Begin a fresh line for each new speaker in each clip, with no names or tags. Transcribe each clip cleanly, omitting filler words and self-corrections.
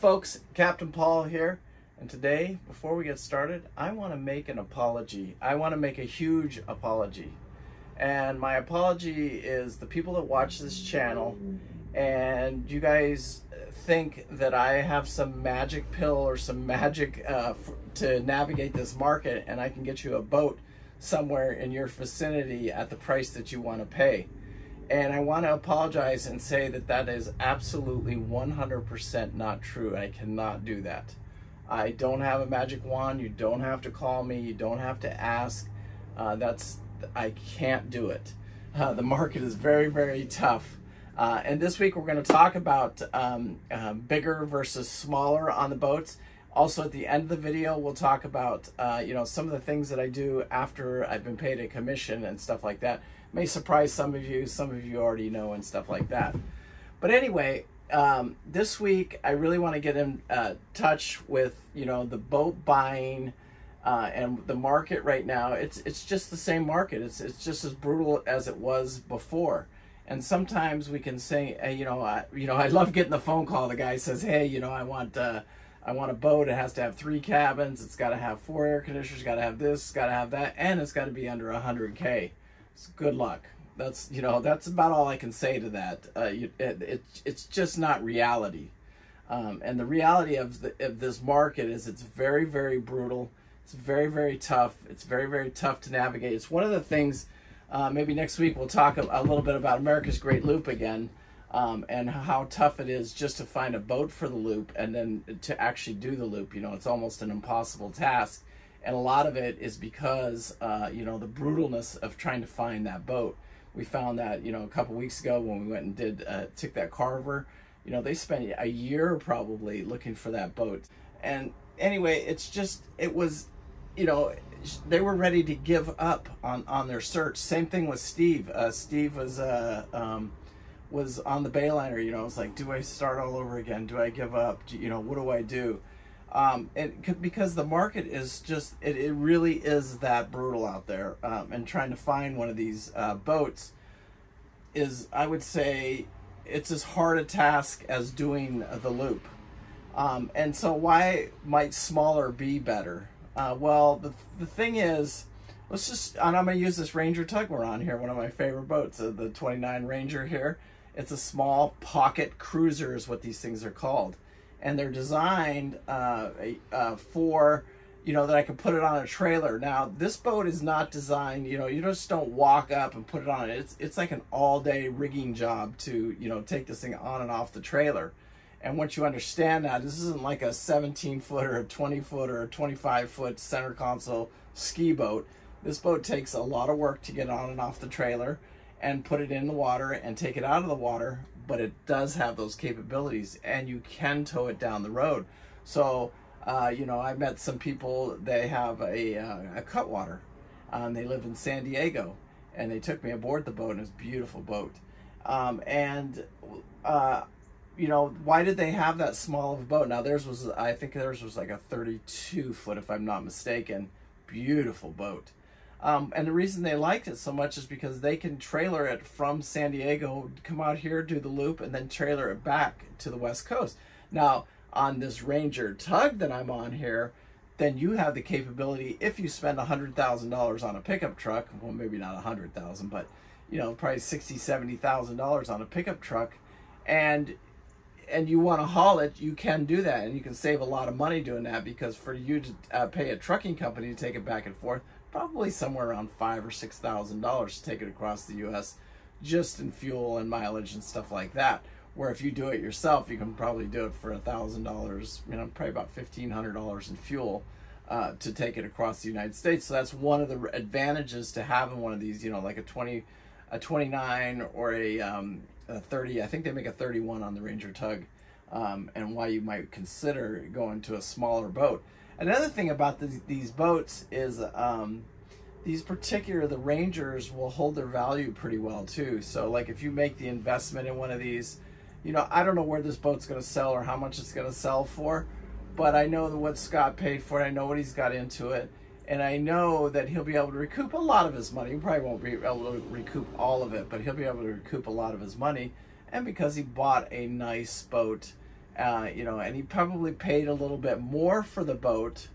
folks, Captain Paul here, and today, before we get started, I want to make an apology. I want to make a huge apology. And my apology is the people that watch this channel, and you guys think that I have some magic pill or some magic to navigate this market, and I can get you a boat somewhere in your vicinity at the price that you want to pay. And I want to apologize and say that that is absolutely 100% not true. I cannot do that. I don't have a magic wand. You don't have to call me. You don't have to ask. I can't do it. The market is very, very tough. And this week we're going to talk about bigger versus smaller on the boats. Also, at the end of the video, we'll talk about some of the things that I do after I've been paid a commission and stuff like that. May surprise some of you already know, and stuff like that. But anyway, this week I really want to get in touch with the boat buying and the market right now. It's just the same market. It's just as brutal as it was before. And sometimes we can say, I love getting the phone call. The guy says, hey, I want a boat. It has to have 3 cabins. It's got to have 4 air conditioners. Got to have this. Got to have that, and it's got to be under 100K. So good luck. That's about all I can say to that. It's just not reality. And the reality of this market is it's very, very brutal. It's very, very tough. It's very, very tough to navigate. It's one of the things. Maybe next week we'll talk a little bit about America's Great Loop again. And how tough it is just to find a boat for the loop and then to actually do the loop. It's almost an impossible task. And a lot of it is because, the brutalness of trying to find that boat. We found that, a couple weeks ago when we went and took that Carver, they spent a year probably looking for that boat. And anyway, it was, they were ready to give up on their search. Same thing with Steve. Steve was on the Bayliner. It was like, do I start all over again? Do I give up? What do I do? Because the market is just, it really is that brutal out there. And trying to find one of these boats is, I would say, it's as hard a task as doing the loop. And so why might smaller be better? Well, the thing is, and I'm going to use this Ranger tug we're on here, one of my favorite boats, the 29 Ranger here. It's a small pocket cruiser is what these things are called. And they're designed for, that I can put it on a trailer. Now, this boat is not designed, you just don't walk up and put it on it. It's like an all-day rigging job to, take this thing on and off the trailer. And once you understand that, this isn't like a 17-foot or a 20-foot or a 25-foot center console ski boat. This boat takes a lot of work to get on and off the trailer and put it in the water and take it out of the water, but it does have those capabilities, and you can tow it down the road. So, I met some people, they have a cutwater, and they live in San Diego, and they took me aboard the boat, and it's a beautiful boat. Why did they have that small of a boat? Now, I think theirs was like a 32-foot, if I'm not mistaken. Beautiful boat. And the reason they liked it so much is because they can trailer it from San Diego, come out here, do the loop, and then trailer it back to the West Coast. Now, on this Ranger tug that I'm on here, then you have the capability, if you spend $100,000 on a pickup truck, well, maybe not $100,000, but, probably $60,000, $70,000 on a pickup truck, and you want to haul it, you can do that, and you can save a lot of money doing that, because for you to pay a trucking company to take it back and forth, probably somewhere around $5,000 or $6,000 to take it across the U.S. just in fuel and mileage and stuff like that. Where if you do it yourself, you can probably do it for $1,000, probably about $1,500 in fuel to take it across the United States. So that's one of the advantages to having one of these, like a 29 or a 30. I think they make a 31 on the Ranger tug, and why you might consider going to a smaller boat. Another thing about these boats is the Rangers will hold their value pretty well too. So like if you make the investment in one of these, I don't know where this boat's going to sell or how much it's going to sell for, but I know what Scott paid for it. I know what he's got into it. And I know that he'll be able to recoup a lot of his money. He probably won't be able to recoup all of it, but he'll be able to recoup a lot of his money. And because he bought a nice boat You know, and he probably paid a little bit more for the boat,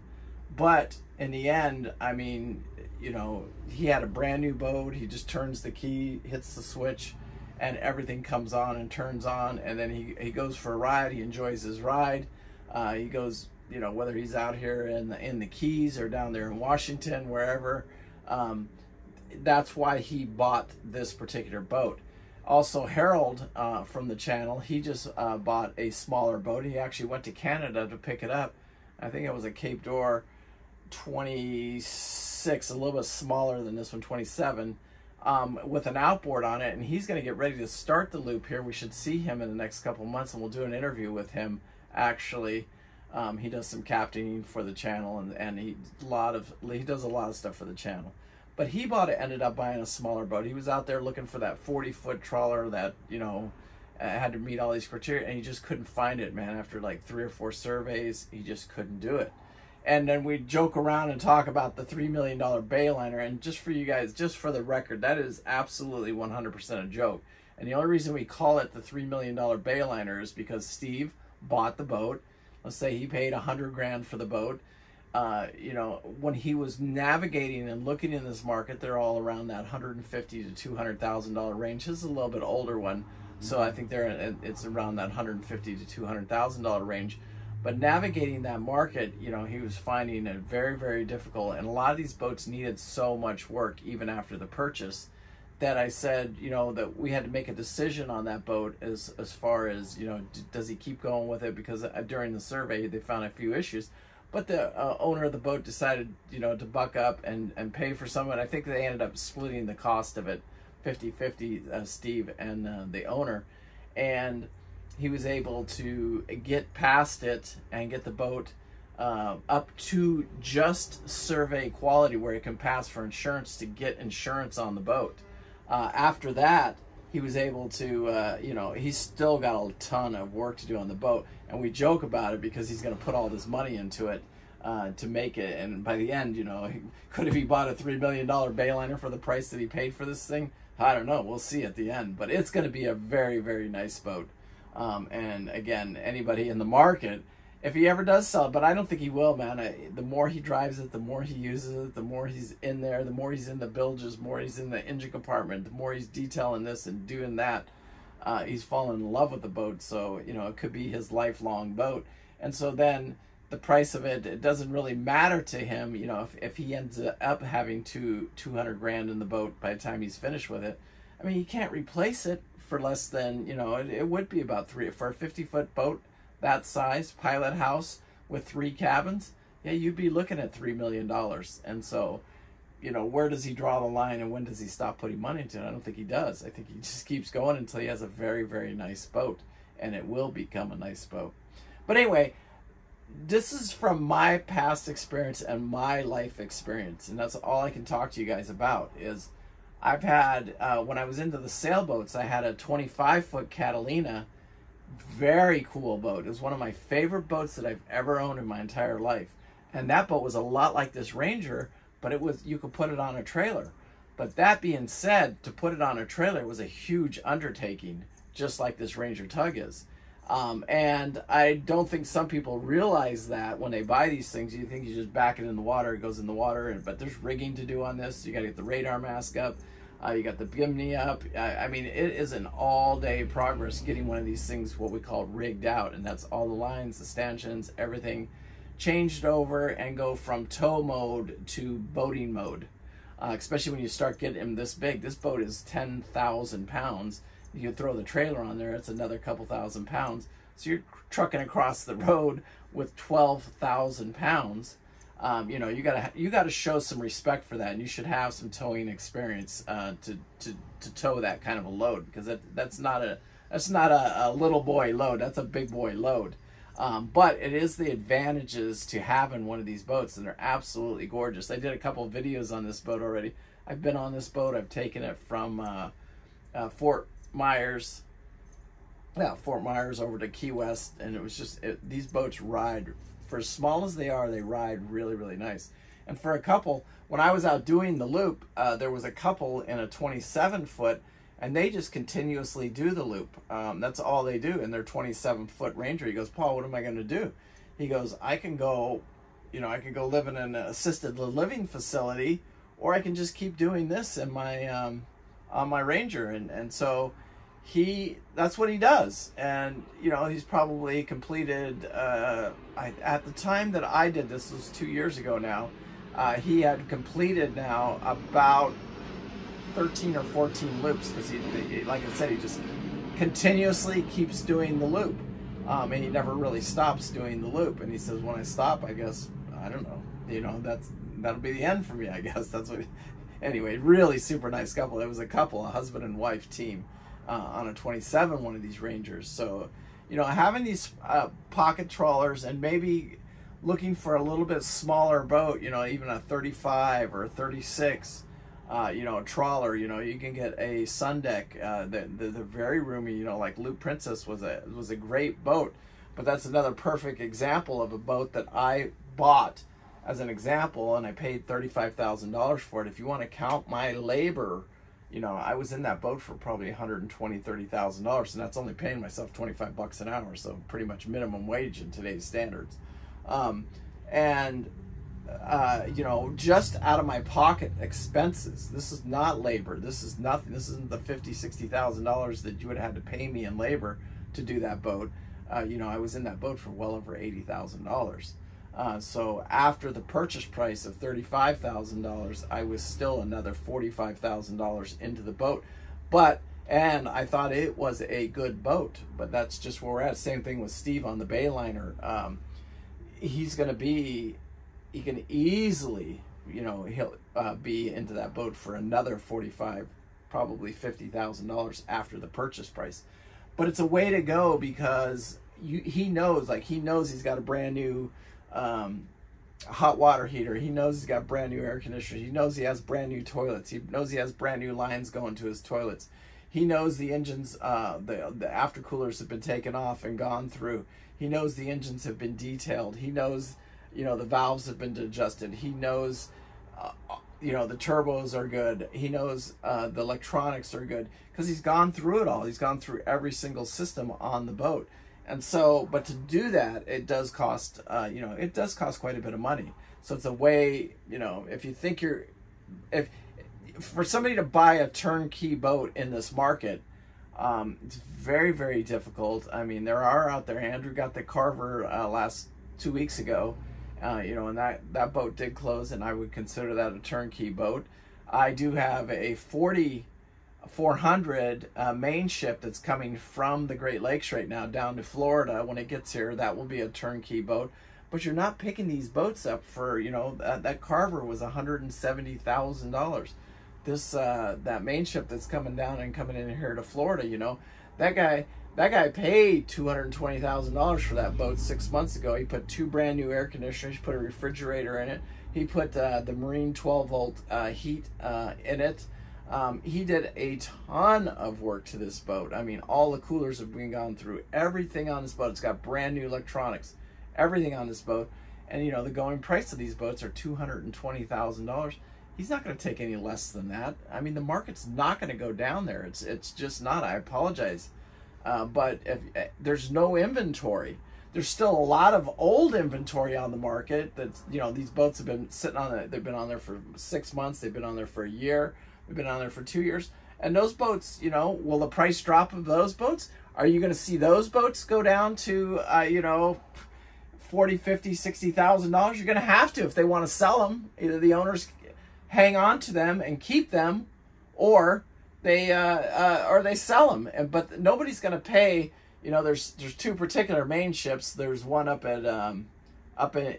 but in the end, I mean, you know, he had a brand new boat. He just turns the key, hits the switch, and everything comes on and turns on, and then he goes for a ride. He enjoys his ride. He goes, you know, whether he's out here in the Keys or down there in Washington, wherever. That's why he bought this particular boat. Also, Harold from the channel, he just bought a smaller boat. He actually went to Canada to pick it up. I think it was a Cape D'Or 26, a little bit smaller than this one, 27, with an outboard on it. And he's going to get ready to start the loop here. We should see him in the next couple months, and we'll do an interview with him, actually. He does some captaining for the channel, and he does a lot of stuff for the channel. But he ended up buying a smaller boat. He was out there looking for that 40-foot trawler that, you know, had to meet all these criteria, and he just couldn't find it, man. After like 3 or 4 surveys, he just couldn't do it. And then we joke around and talk about the $3 million Bayliner, and just for you guys, just for the record, that is absolutely 100% a joke. And the only reason we call it the $3 million Bayliner is because Steve bought the boat. Let's say he paid $100 grand for the boat. You know, when he was navigating and looking in this market, they're all around that $150,000 to $200,000 range. This is a little bit older one, so I think it's around that $150,000 to $200,000 range. But navigating that market, you know, he was finding it very, very difficult. And a lot of these boats needed so much work even after the purchase that I said, you know, that we had to make a decision on that boat as far as, you know, does he keep going with it? Because during the survey, they found a few issues. But the owner of the boat decided, you know, to buck up and pay for some of it. I think they ended up splitting the cost of it 50-50, Steve and the owner. And he was able to get past it and get the boat up to just survey quality where it can pass for insurance to get insurance on the boat. After that, he was able to, you know, he's still got a ton of work to do on the boat. And we joke about it because he's going to put all this money into it to make it. And by the end, you know, could have he bought a $3 million Bayliner for the price that he paid for this thing? I don't know. We'll see at the end. But it's going to be a very, very nice boat. And again, anybody in the market, if he ever does sell it, but I don't think he will, man. The more he drives it, the more he uses it, the more he's in there, the more he's in the bilges, the more he's in the engine compartment, the more he's detailing this and doing that. He's fallen in love with the boat, so, you know, it could be his lifelong boat. And so then the price of it doesn't really matter to him, you know, if he ends up having 200 grand in the boat by the time he's finished with it. I mean, you can't replace it for less than, you know, it would be about for a 50-foot boat that size, pilot house with 3 cabins. Yeah, you'd be looking at $3 million. And so, you know, where does he draw the line and when does he stop putting money into it? I don't think he does. I think he just keeps going until he has a very, very nice boat, and it will become a nice boat. But anyway, this is from my past experience and my life experience, and that's all I can talk to you guys about. Is I've had, when I was into the sailboats, I had a 25-foot Catalina, very cool boat. It was one of my favorite boats that I've ever owned in my entire life. And that boat was a lot like this Ranger, but it was, you could put it on a trailer. But that being said, to put it on a trailer was a huge undertaking, just like this Ranger tug is. And I don't think some people realize that when they buy these things. You think you just back it in the water, it goes in the water, but there's rigging to do on this. You got to get the radar mask up, you got the bimini up. I mean, it is an all-day progress getting one of these things, what we call rigged out, and that's all the lines, the stanchions, everything changed over and go from tow mode to boating mode. Especially when you start getting them this big. This boat is 10,000 pounds. You throw the trailer on there, it's another couple thousand pounds. So you're trucking across the road with 12,000 pounds. You know, you gotta show some respect for that, and you should have some towing experience to tow that kind of a load, because that's not a little boy load. That's a big boy load. But it is the advantages to having one of these boats, and they're absolutely gorgeous. I did a couple of videos on this boat already. I've been on this boat. I've taken it from Fort Myers over to Key West, and it was just, these boats ride, for as small as they are, they ride really, really nice. And for a couple, when I was out doing the loop, there was a couple in a 27-foot, and they just continuously do the loop. That's all they do in their 27-foot Ranger. He goes, Paul, what am I going to do? He goes, I can go, you know, I can go live in an assisted living facility, or I can just keep doing this in my on my Ranger. And so that's what he does. And you know, he's probably completed at the time that I did this was 2 years ago now, he had completed now about 13 or 14 loops, because he, like I said, he just continuously keeps doing the loop, and he never really stops doing the loop. And he says, when I stop, I guess, I don't know, you know, that'll be the end for me, I guess. That's what anyway, really super nice couple. It was a husband and wife team on a 27 one of these Rangers. So you know, having these pocket trawlers, and maybe looking for a little bit smaller boat, you know, even a 35 or a 36, you know, a trawler, you know, you can get a sun deck. They're very roomy, you know, like Loop Princess was a great boat. But that's another perfect example of a boat that I bought as an example, and I paid $35,000 for it. If you want to count my labor, you know, I was in that boat for probably $120,000-$130,000, and that's only paying myself 25 bucks an hour, so pretty much minimum wage in today's standards. You know, just out of my pocket expenses. This is not labor. This is nothing. This isn't the $50,000-$60,000 that you would have had to pay me in labor to do that boat. You know, I was in that boat for well over $80,000. So after the purchase price of $35,000, I was still another $45,000 into the boat. And I thought it was a good boat, but that's just where we're at. Same thing with Steve on the Bayliner. He can easily, you know, he'll be into that boat for another $45,000, probably $50,000 after the purchase price. But it's a way to go, because he knows he's got a brand new hot water heater. He knows he's got brand new air conditioners. He knows he has brand new toilets. He knows he has brand new lines going to his toilets. He knows the engines, the aftercoolers have been taken off and gone through. He knows the engines have been detailed. He knows, you know, the valves have been adjusted. He knows, you know, the turbos are good. He knows the electronics are good, because he's gone through it all. He's gone through every single system on the boat. And so, but to do that, it does cost, you know, it does cost quite a bit of money. So it's a way, you know, if you think if for somebody to buy a turnkey boat in this market, it's very, very difficult. I mean, there are out there. Andrew got the Carver last 2 weeks ago, you know, and that boat did close, and I would consider that a turnkey boat. I do have a 400 main ship that's coming from the Great Lakes right now down to Florida. When it gets here, that will be a turnkey boat. But you're not picking these boats up for, you know, that Carver was $170,000. This that main ship that's coming down and coming in here to Florida, you know, that guy paid $220,000 for that boat 6 months ago. He put 2 brand new air conditioners, he put a refrigerator in it, he put the Marine 12-volt heat in it. He did a ton of work to this boat. I mean, all the coolers have been gone through. Everything on this boat, it's got brand new electronics. Everything on this boat. And, you know, the going price of these boats are $220,000. He's not going to take any less than that. I mean, the market's not going to go down there. It's just not. I apologize. But if there's no inventory. There's still a lot of old inventory on the market. That's, you know, these boats have been sitting on it. They've been on there for 6 months. They've been on there for a year. We've been on there for 2 years. And those boats, you know, will the price drop of those boats? Are you going to see those boats go down to, you know, $40,000, $50,000, $60,000? You're going to have to if they want to sell them. Either the owners hang on to them and keep them, or they sell them. But nobody's going to pay. You know, there's 2 particular main ships. There's one up at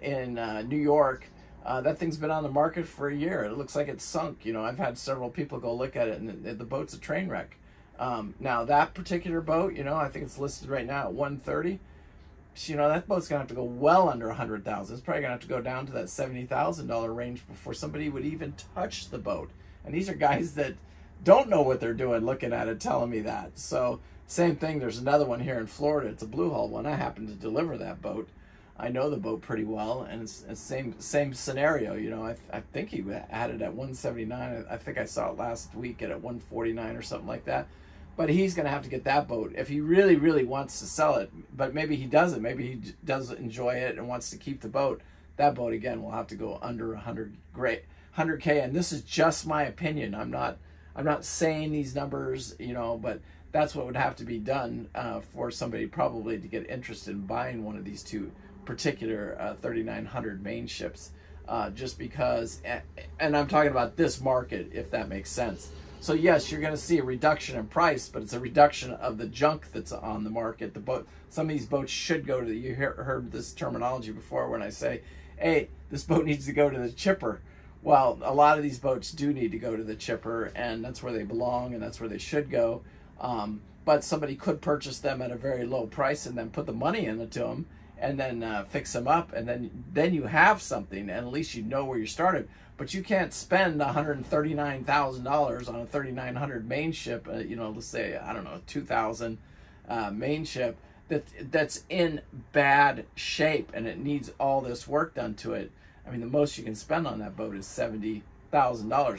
in New York. That thing's been on the market for a year. It looks like it's sunk. You know, I've had several people go look at it, and the boat's a train wreck. Now, that particular boat, you know, I think it's listed right now at $130. You know, that boat's going to have to go well under $100,000. It's probably going to have to go down to that $70,000 range before somebody would even touch the boat. And these are guys that don't know what they're doing looking at it, telling me that. So, same thing. There's another one here in Florida. It's a blue hull one. I happened to deliver that boat. I know the boat pretty well, and it's same scenario. You know, I think he had it at 179. I think I saw it last week at 149 or something like that. But he's going to have to get that boat if he really wants to sell it. But maybe he doesn't. Maybe he does enjoy it and wants to keep the boat. That boat again will have to go under 100K. And this is just my opinion. I'm not saying these numbers, you know, but that's what would have to be done for somebody probably to get interested in buying one of these two particular 3900 main ships, just because, and I'm talking about this market, if that makes sense. So yes, you're going to see a reduction in price, but it's a reduction of the junk that's on the market. The boat, some of these boats should go to the, you heard this terminology before when I say, hey, this boat needs to go to the chipper. Well, a lot of these boats do need to go to the chipper, and that's where they belong, and that's where they should go. But somebody could purchase them at a very low price and then put the money into them and then fix them up, and then you have something, and at least you know where you started. But you can't spend $139,000 on a 3900 main ship, you know, let's say, I don't know, 2000 main ship that's in bad shape and it needs all this work done to it. I mean, the most you can spend on that boat is $70,000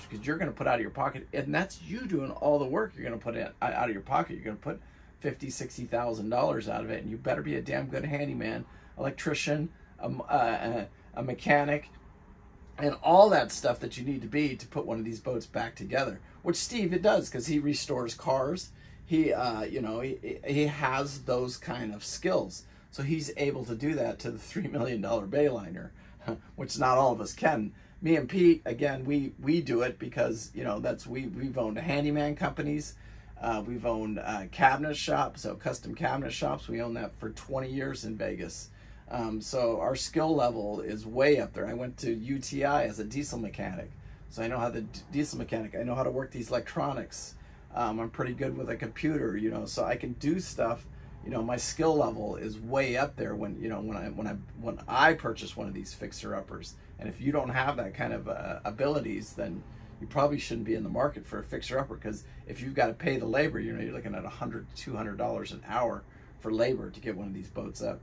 because you're going to put out of your pocket, and that's you doing all the work. You're going to put it out of your pocket. You're going to put $50,000, $60,000 out of it, and you better be a damn good handyman, electrician, a mechanic, and all that stuff that you need to be to put one of these boats back together. Which Steve, it does, because he restores cars. He, you know, he has those kind of skills, so he's able to do that to the $3 million Bayliner, which not all of us can. Me and Pete, again, we do it because, you know, that's we've owned handyman companies. We've owned cabinet shops, so custom cabinet shops. We own that for 20 years in Vegas. So our skill level is way up there. I went to UTI as a diesel mechanic, so I know how diesel mechanic. I know how to work these electronics. I'm pretty good with a computer, you know, so I can do stuff. You know, my skill level is way up there when, you know, when I purchase one of these fixer-uppers. And if you don't have that kind of abilities, then you probably shouldn't be in the market for a fixer-upper, because if you've got to pay the labor, you know, you're looking at $100, $200 an hour for labor to get one of these boats up.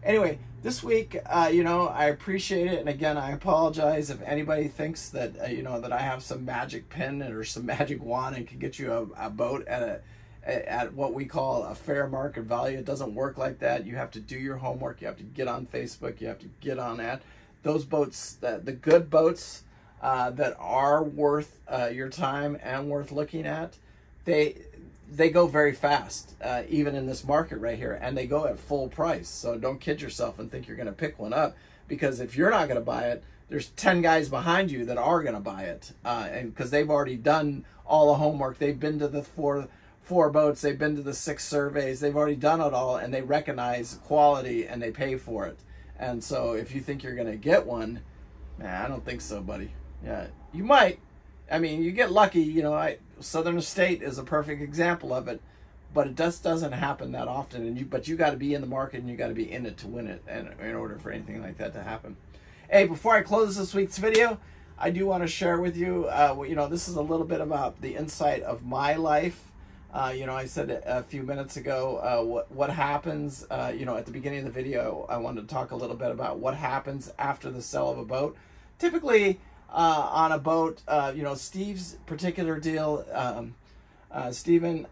Anyway, this week, you know, I appreciate it. And again, I apologize if anybody thinks that, you know, that I have some magic pin or some magic wand and can get you a boat at what we call a fair market value. It doesn't work like that. You have to do your homework. You have to get on Facebook. You have to get on that. Those boats, the good boats that are worth your time and worth looking at, they go very fast, even in this market right here, and they go at full price. So don't kid yourself and think you're going to pick one up, because if you're not going to buy it, there's 10 guys behind you that are going to buy it, and because they've already done all the homework. They've been to the four boats, they've been to the 6 surveys, they've already done it all, and they recognize quality and they pay for it. And so if you think you're going to get one, man, I don't think so, buddy. Yeah, you might. I mean, you get lucky, you know. Southern Estate is a perfect example of it, but it just doesn't happen that often. And but you got to be in the market, and you got to be in it to win it, and in order for anything like that to happen. Hey, before I close this week's video, I do want to share with you, you know, this is a little bit about the insight of my life. You know, I said a few minutes ago, what happens, you know, at the beginning of the video, I wanted to talk a little bit about what happens after the sale of a boat. Typically, on a boat, you know, Steve's particular deal, Steven,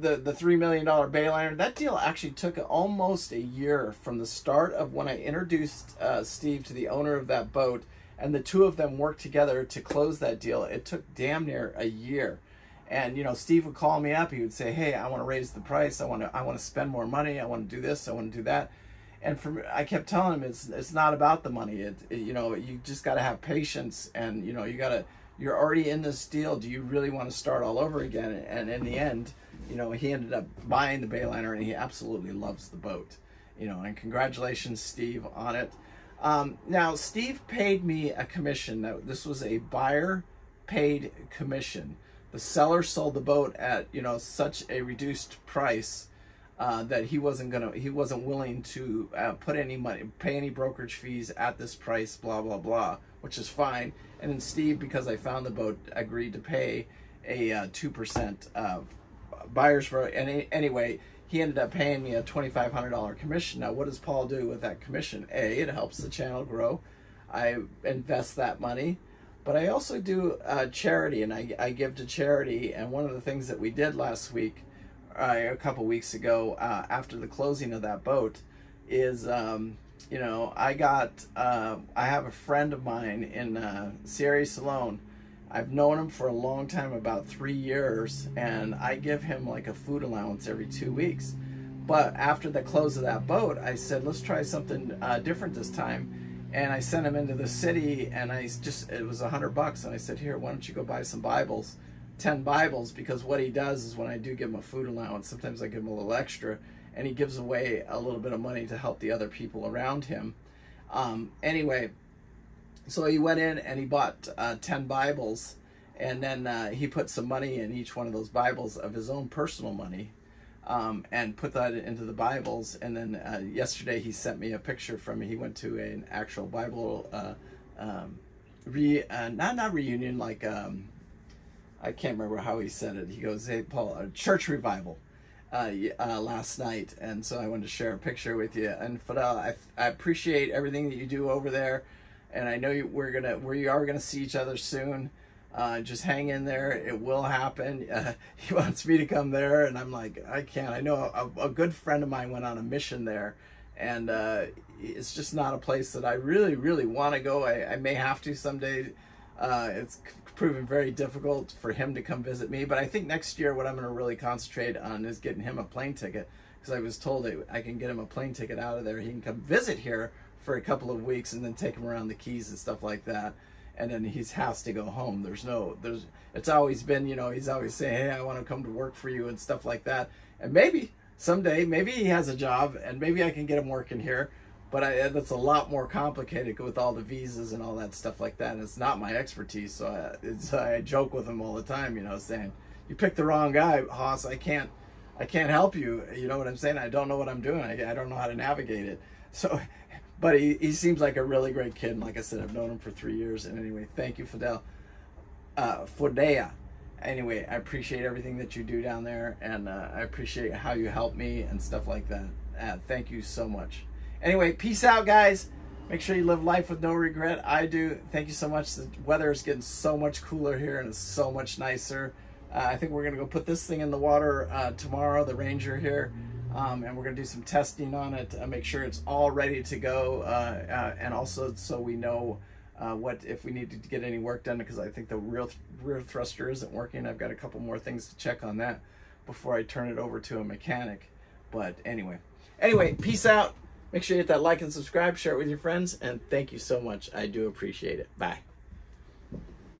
the $3 million Bayliner, that deal actually took almost a year from the start of when I introduced Steve to the owner of that boat, and the two of them worked together to close that deal. It took damn near a year. And, you know, Steve would call me up. He would say, hey, I want to raise the price. I want to spend more money. I want to do this. I want to do that. And I kept telling him it's not about the money. You know, you just got to have patience, and, you know, you're already in this deal. Do you really want to start all over again? And in the end, you know, he ended up buying the Bayliner, and he absolutely loves the boat. You know, and congratulations, Steve, on it. Now, Steve paid me a commission. Now, this was a buyer paid commission. The seller sold the boat at, you know, such a reduced price that he wasn't willing to put any money, pay any brokerage fees at this price, blah blah blah, which is fine. And then Steve, because I found the boat, agreed to pay a 2% buyer's for. And anyway, he ended up paying me a $2,500 commission. Now, what does Paul do with that commission? A, it helps the channel grow. I invest that money, but I also do charity, and I give to charity. And one of the things that we did last week, a couple weeks ago, after the closing of that boat, is you know, I have a friend of mine in Sierra Salone. I've known him for a long time, about 3 years, and I give him like a food allowance every 2 weeks. But after the close of that boat, I said, let's try something different this time. And I sent him into the city, and it was $100, and I said, here, why don't you go buy some Bibles, 10 Bibles, because what he does is when I do give him a food allowance, sometimes I give him a little extra, and he gives away a little bit of money to help the other people around him. Anyway, so he went in and he bought 10 Bibles, and then he put some money in each one of those Bibles of his own personal money, and put that into the Bibles. And then yesterday he sent me a picture from, he went to an actual Bible, not reunion, like, I can't remember how he said it. He goes, hey, Paul, a church revival last night. And so I wanted to share a picture with you. And Fidel, I appreciate everything that you do over there. And I know we are gonna see each other soon. Just hang in there. It will happen. He wants me to come there, and I'm like, I can't. I know a good friend of mine went on a mission there, and it's just not a place that I really, really want to go. I may have to someday. It's proven very difficult for him to come visit me, but I think next year what I'm going to really concentrate on is getting him a plane ticket, because I was told that I can get him a plane ticket out of there. He can come visit here for a couple of weeks and then take him around the Keys and stuff like that, and then he has to go home. It's always been, you know, he's always saying, hey, I want to come to work for you and stuff like that. And maybe someday, maybe he has a job and maybe I can get him working here, but that's a lot more complicated with all the visas and all that stuff like that. And it's not my expertise, so I joke with him all the time, you know, saying, you picked the wrong guy, Haas. I can't help you. You know what I'm saying? I don't know what I'm doing. I don't know how to navigate it. So, but he seems like a really great kid. And like I said, I've known him for 3 years. And anyway, thank you, Fidel. Fodea. Anyway, I appreciate everything that you do down there. And I appreciate how you help me and stuff like that. Thank you so much. Anyway, peace out, guys. Make sure you live life with no regret. I do. Thank you so much. The weather is getting so much cooler here, and it's so much nicer. I think we're going to go put this thing in the water tomorrow, the Ranger here. And we're going to do some testing on it, make sure it's all ready to go, and also so we know if we need to get any work done, because I think the rear thruster isn't working. I've got a couple more things to check on that before I turn it over to a mechanic. But anyway, peace out. Make sure you hit that like and subscribe, share it with your friends, and thank you so much. I do appreciate it. Bye.